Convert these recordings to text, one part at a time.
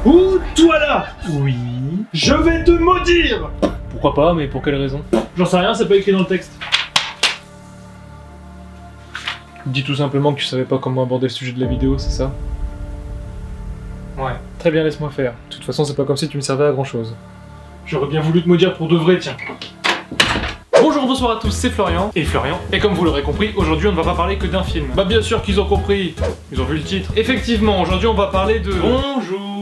Ou toi là! Oui. Je vais te maudire! Pourquoi pas, mais pour quelle raison? J'en sais rien, c'est pas écrit dans le texte. Dis tout simplement que tu savais pas comment aborder le sujet de la vidéo, c'est ça? Ouais. Très bien, laisse-moi faire. De toute façon, c'est pas comme si tu me servais à grand chose. J'aurais bien voulu te maudire pour de vrai, tiens. Bonjour, bonsoir à tous, c'est Florian. Et Florian. Et comme vous l'aurez compris, aujourd'hui on ne va pas parler que d'un film. Bah bien sûr qu'ils ont compris. Ils ont vu le titre. Effectivement, aujourd'hui on va parler de... Bonjour.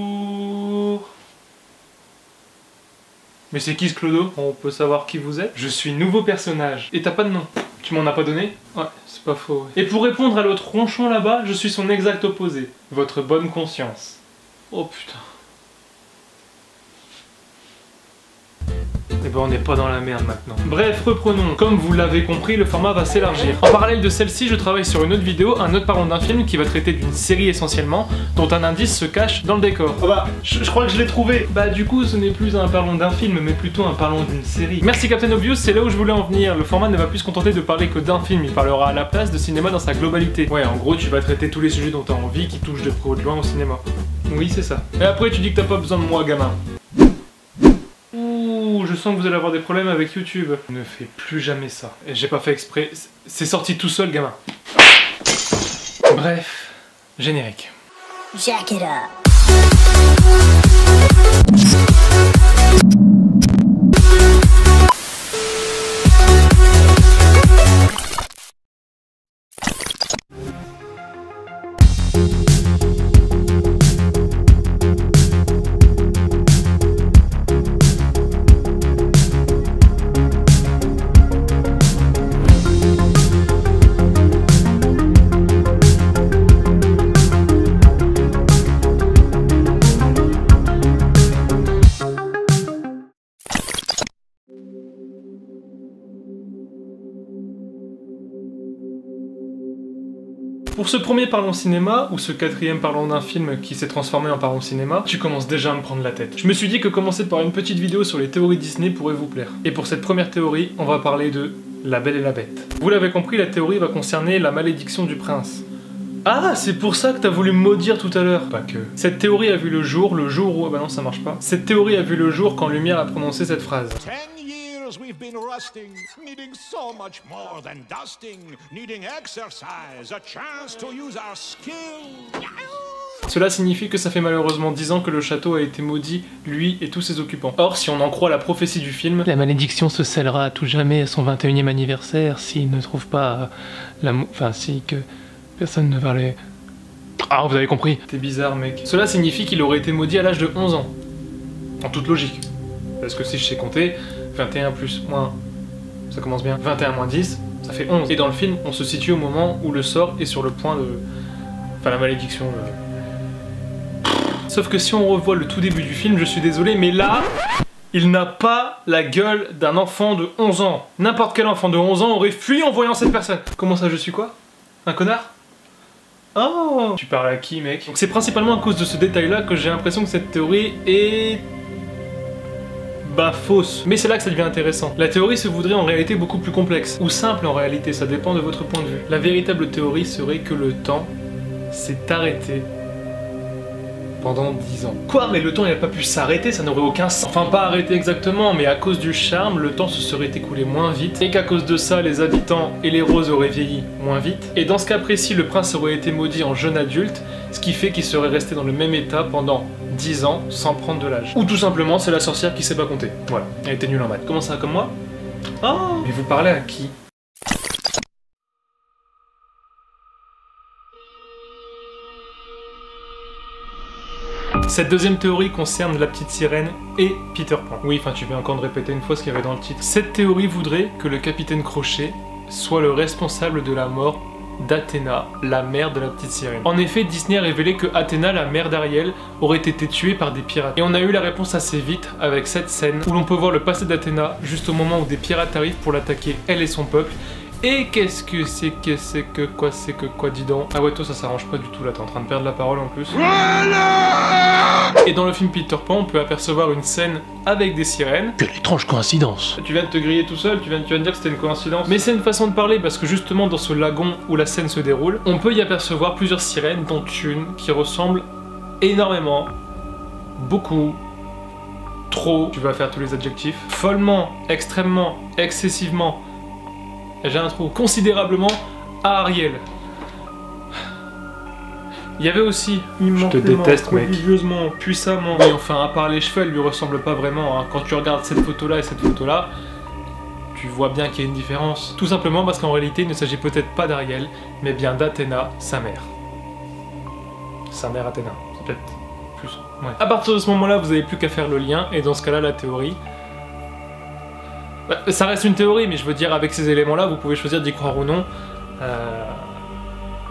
Mais c'est qui ce clodo? On peut savoir qui vous êtes? Je suis nouveau personnage. Et t'as pas de nom? Tu m'en as pas donné? Ouais, c'est pas faux. Et pour répondre à l'autre ronchon là-bas, je suis son exact opposé. Votre bonne conscience. Oh putain. Et ben on n'est pas dans la merde maintenant. Bref, reprenons. Comme vous l'avez compris, le format va s'élargir. En parallèle de celle-ci, je travaille sur une autre vidéo, un autre parlant d'un film qui va traiter d'une série essentiellement, dont un indice se cache dans le décor. Ah bah, je crois que je l'ai trouvé. Bah du coup, ce n'est plus un parlant d'un film, mais plutôt un parlant d'une série. Merci Captain Obvious, c'est là où je voulais en venir. Le format ne va plus se contenter de parler que d'un film, il parlera à la place de cinéma dans sa globalité. Ouais, en gros, tu vas traiter tous les sujets dont t'as envie qui touchent de près ou de loin au cinéma. Oui, c'est ça. Et après, tu dis que t'as pas besoin de moi, gamin. Je sens que vous allez avoir des problèmes avec YouTube. Ne fais plus jamais ça. Et j'ai pas fait exprès. C'est sorti tout seul, gamin. Bref, générique. Jack it up. Pour ce premier parlons cinéma, ou ce quatrième parlons d'un film qui s'est transformé en parlons cinéma, tu commences déjà à me prendre la tête. Je me suis dit que commencer par une petite vidéo sur les théories Disney pourrait vous plaire. Et pour cette première théorie, on va parler de La Belle et la Bête. Vous l'avez compris, la théorie va concerner la malédiction du prince. Ah, c'est pour ça que t'as voulu me maudire tout à l'heure. Pas que. Cette théorie a vu le jour où... Ah bah non, ça marche pas. Cette théorie a vu le jour quand Lumière a prononcé cette phrase. We've been rusting, needing so much more than dusting, needing exercise, a chance to use our skill. Cela signifie que ça fait malheureusement 10 ans que le château a été maudit, lui et tous ses occupants. Or, si on en croit la prophétie du film, la malédiction se scellera à tout jamais à son 21e anniversaire s'il ne trouve pas l'amour... Enfin, si que personne ne va les... Ah, vous avez compris. T'es bizarre, mec. Cela signifie qu'il aurait été maudit à l'âge de 11 ans. En toute logique. Parce que si je sais compter... 21 plus moins, ça commence bien, 21 moins 10, ça fait 11. Et dans le film, on se situe au moment où le sort est sur le point de... Enfin, la malédiction... Sauf que si on revoit le tout début du film, je suis désolé, mais là, il n'a pas la gueule d'un enfant de 11 ans. N'importe quel enfant de 11 ans aurait fui en voyant cette personne. Comment ça, je suis quoi? Un connard? Oh! Tu parles à qui, mec? Donc c'est principalement à cause de ce détail-là que j'ai l'impression que cette théorie est... bah fausse. Mais c'est là que ça devient intéressant. La théorie se voudrait en réalité beaucoup plus complexe, ou simple en réalité, ça dépend de votre point de vue. La véritable théorie serait que le temps s'est arrêté pendant 10 ans. Quoi? Mais le temps il n'a pas pu s'arrêter, ça n'aurait aucun sens. Enfin pas arrêté exactement, mais à cause du charme, le temps se serait écoulé moins vite, et qu'à cause de ça, les habitants et les roses auraient vieilli moins vite. Et dans ce cas précis, le prince aurait été maudit en jeune adulte, ce qui fait qu'il serait resté dans le même état pendant 10 ans sans prendre de l'âge. Ou tout simplement, c'est la sorcière qui sait pas compter. Voilà, elle était nulle en maths. Comment ça, comme moi? Oh! Mais vous parlez à qui? Cette deuxième théorie concerne la petite sirène et Peter Pan. Oui, enfin tu viens encore de répéter une fois ce qu'il y avait dans le titre. Cette théorie voudrait que le capitaine Crochet soit le responsable de la mort d'Athéna, la mère de la petite sirène. En effet, Disney a révélé que Athéna, la mère d'Ariel, aurait été tuée par des pirates. Et on a eu la réponse assez vite avec cette scène où l'on peut voir le passé d'Athéna juste au moment où des pirates arrivent pour l'attaquer, elle et son peuple. Et qu'est-ce que c'est que quoi, dis donc. Ah ouais, toi ça s'arrange pas du tout là, t'es en train de perdre la parole en plus. Voilà. Et dans le film Peter Pan, on peut apercevoir une scène avec des sirènes. Quelle étrange coïncidence. Tu viens de te griller tout seul, tu viens de dire que c'était une coïncidence. Mais c'est une façon de parler parce que justement dans ce lagon où la scène se déroule, on peut y apercevoir plusieurs sirènes, dont une qui ressemble énormément beaucoup, trop, tu vas faire tous les adjectifs, follement, extrêmement, excessivement, j'ai un trou, considérablement, à Ariel. Il y avait aussi Je te déteste, mec. prodigieusement, puissamment, et enfin à part les cheveux, elle lui ressemble pas vraiment, hein. Quand tu regardes cette photo là et cette photo là, tu vois bien qu'il y a une différence. Tout simplement parce qu'en réalité il ne s'agit peut-être pas d'Ariel, mais bien d'Athéna, sa mère. Sa mère Athéna, c'est peut-être plus. Ouais. À partir de ce moment là, vous n'avez plus qu'à faire le lien, et dans ce cas là, la théorie... Bah, ça reste une théorie, mais je veux dire, avec ces éléments là, vous pouvez choisir d'y croire ou non.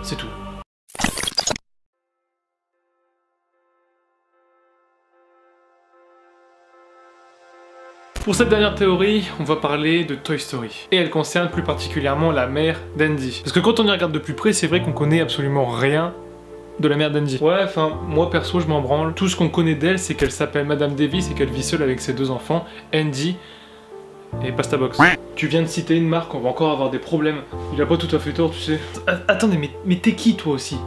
C'est tout. Pour cette dernière théorie, on va parler de Toy Story. Et elle concerne plus particulièrement la mère d'Andy. Parce que quand on y regarde de plus près, c'est vrai qu'on connaît absolument rien de la mère d'Andy. Ouais, enfin, moi perso, je m'en branle. Tout ce qu'on connaît d'elle, c'est qu'elle s'appelle Madame Davis et qu'elle vit seule avec ses deux enfants, Andy et Pasta Box. Tu viens de citer une marque, on va encore avoir des problèmes. Il a pas tout à fait tort, tu sais. Attendez, mais t'es qui toi aussi?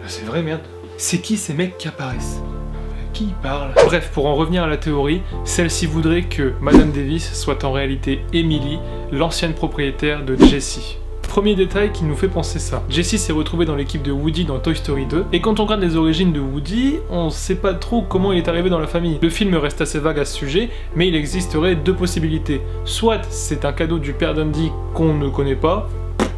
C'est vrai, merde. C'est qui ces mecs qui apparaissent? Qui parle? Bref, pour en revenir à la théorie, celle-ci voudrait que Madame Davis soit en réalité Emily, l'ancienne propriétaire de Jessie. Premier détail qui nous fait penser ça. Jessie s'est retrouvée dans l'équipe de Woody dans Toy Story 2, et quand on regarde les origines de Woody, on sait pas trop comment il est arrivé dans la famille. Le film reste assez vague à ce sujet, mais il existerait deux possibilités. Soit c'est un cadeau du père d'Andy qu'on ne connaît pas,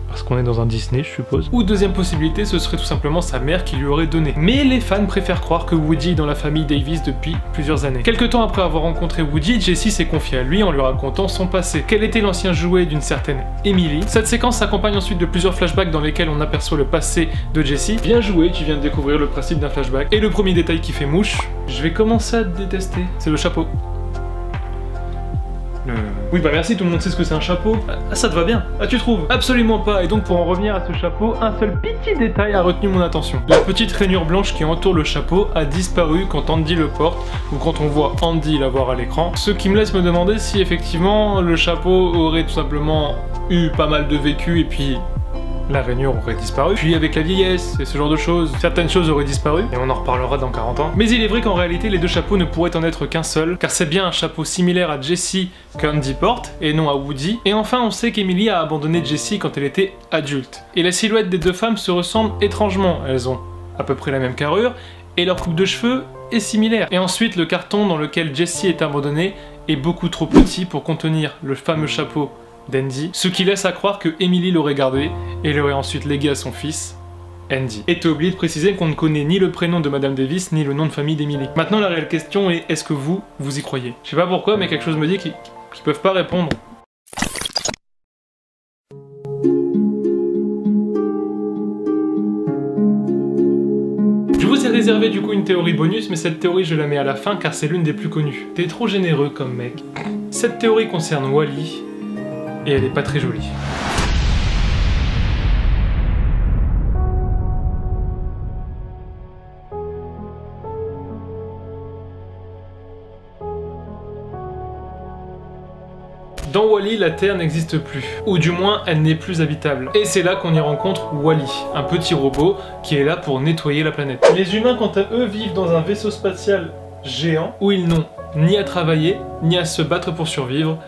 parce qu'on est dans un Disney, je suppose. Ou deuxième possibilité, ce serait tout simplement sa mère qui lui aurait donné. Mais les fans préfèrent croire que Woody est dans la famille Davis depuis plusieurs années. Quelques temps après avoir rencontré Woody, Jessie s'est confiée à lui en lui racontant son passé. Quel était l'ancien jouet d'une certaine Emily? Cette séquence s'accompagne ensuite de plusieurs flashbacks dans lesquels on aperçoit le passé de Jessie. Bien joué, tu viens de découvrir le principe d'un flashback. Et le premier détail qui fait mouche, je vais commencer à te détester, c'est le chapeau. Oui bah merci, tout le monde sait ce que c'est un chapeau. Ah, ça te va bien. Ah tu trouves? Absolument pas. Et donc pour en revenir à ce chapeau, un seul petit détail a retenu mon attention. La petite rainure blanche qui entoure le chapeau a disparu quand Andy le porte, ou quand on voit Andy l'avoir à l'écran. Ce qui me laisse me demander si effectivement le chapeau aurait tout simplement eu pas mal de vécu et puis la rainure aurait disparu. Puis avec la vieillesse et ce genre de choses, certaines choses auraient disparu, et on en reparlera dans 40 ans. Mais il est vrai qu'en réalité les deux chapeaux ne pourraient en être qu'un seul, car c'est bien un chapeau similaire à Jessie qu'Andy porte, et non à Woody. Et enfin on sait qu'Emily a abandonné Jessie quand elle était adulte. Et la silhouette des deux femmes se ressemble étrangement, elles ont à peu près la même carrure, et leur coupe de cheveux est similaire. Et ensuite le carton dans lequel Jessie est abandonnée est beaucoup trop petit pour contenir le fameux chapeau d'Andy, ce qui laisse à croire que Emily l'aurait gardé et l'aurait ensuite légué à son fils, Andy. Et t'as oublié de préciser qu'on ne connaît ni le prénom de Madame Davis ni le nom de famille d'Emily. Maintenant la réelle question est, est-ce que vous y croyez? Je sais pas pourquoi, mais quelque chose me dit qu'ils peuvent pas répondre. Je vous ai réservé du coup une théorie bonus, mais cette théorie je la mets à la fin car c'est l'une des plus connues. T'es trop généreux comme mec. Cette théorie concerne Wall-E, et elle est pas très jolie. Dans Wall-E, la Terre n'existe plus, ou du moins elle n'est plus habitable. Et c'est là qu'on y rencontre Wall-E, un petit robot qui est là pour nettoyer la planète. Les humains quant à eux vivent dans un vaisseau spatial géant où ils n'ont ni à travailler, ni à se battre pour survivre,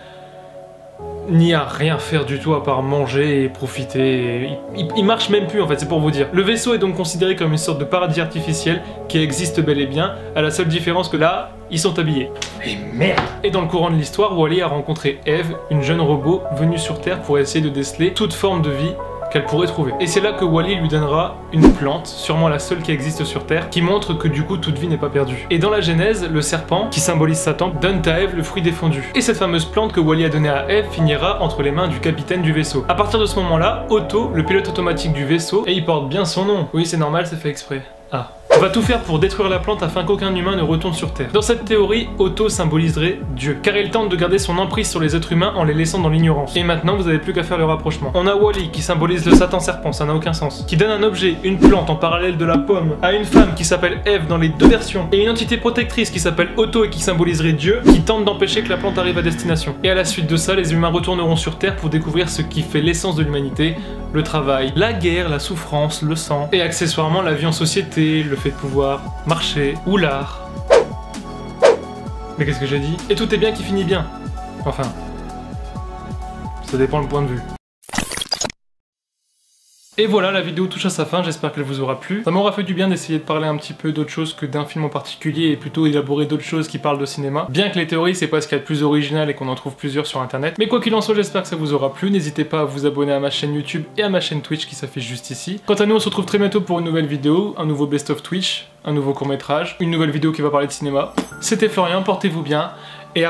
ni à rien faire du tout à part manger et profiter. Il marche même plus en fait, c'est pour vous dire. Le vaisseau est donc considéré comme une sorte de paradis artificiel qui existe bel et bien, à la seule différence que là, ils sont habillés. Et merde! Et dans le courant de l'histoire, Wall-E a rencontré Eve, une jeune robot venue sur Terre pour essayer de déceler toute forme de vie qu'elle pourrait trouver. Et c'est là que Wall-E lui donnera une plante, sûrement la seule qui existe sur Terre, qui montre que du coup toute vie n'est pas perdue. Et dans la Genèse, le serpent, qui symbolise Satan, donne à Eve le fruit défendu. Et cette fameuse plante que Wall-E a donnée à Eve finira entre les mains du capitaine du vaisseau. À partir de ce moment-là, Otto, le pilote automatique du vaisseau, et il porte bien son nom. Oui, c'est normal, c'est fait exprès. Ah. Va tout faire pour détruire la plante afin qu'aucun humain ne retourne sur Terre. Dans cette théorie, Otto symboliserait Dieu, car il tente de garder son emprise sur les êtres humains en les laissant dans l'ignorance. Et maintenant, vous n'avez plus qu'à faire le rapprochement. On a Wall-E qui symbolise le Satan serpent, ça n'a aucun sens. Qui donne un objet, une plante en parallèle de la pomme, à une femme qui s'appelle Eve dans les deux versions, et une entité protectrice qui s'appelle Otto et qui symboliserait Dieu, qui tente d'empêcher que la plante arrive à destination. Et à la suite de ça, les humains retourneront sur Terre pour découvrir ce qui fait l'essence de l'humanité, le travail, la guerre, la souffrance, le sang, et accessoirement la vie en société, le fait de pouvoir marcher, ou l'art, Mais qu'est-ce que j'ai dit? Et tout est bien qui finit bien. Enfin, ça dépend le point de vue. Et voilà, la vidéo touche à sa fin, j'espère qu'elle vous aura plu. Ça m'aura fait du bien d'essayer de parler un petit peu d'autre chose que d'un film en particulier et plutôt élaborer d'autres choses qui parlent de cinéma. Bien que les théories, c'est pas ce qu'il y a de plus original et qu'on en trouve plusieurs sur internet. Mais quoi qu'il en soit, j'espère que ça vous aura plu. N'hésitez pas à vous abonner à ma chaîne YouTube et à ma chaîne Twitch qui s'affiche juste ici. Quant à nous, on se retrouve très bientôt pour une nouvelle vidéo, un nouveau best of Twitch, un nouveau court-métrage, une nouvelle vidéo qui va parler de cinéma. C'était Florian, portez-vous bien et à...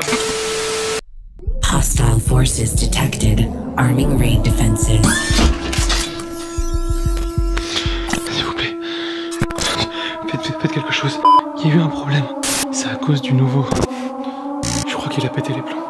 Hostile forces detected. Arming raid defenses. Faites quelque chose. Il y a eu un problème. C'est à cause du nouveau. Je crois qu'il a pété les plombs.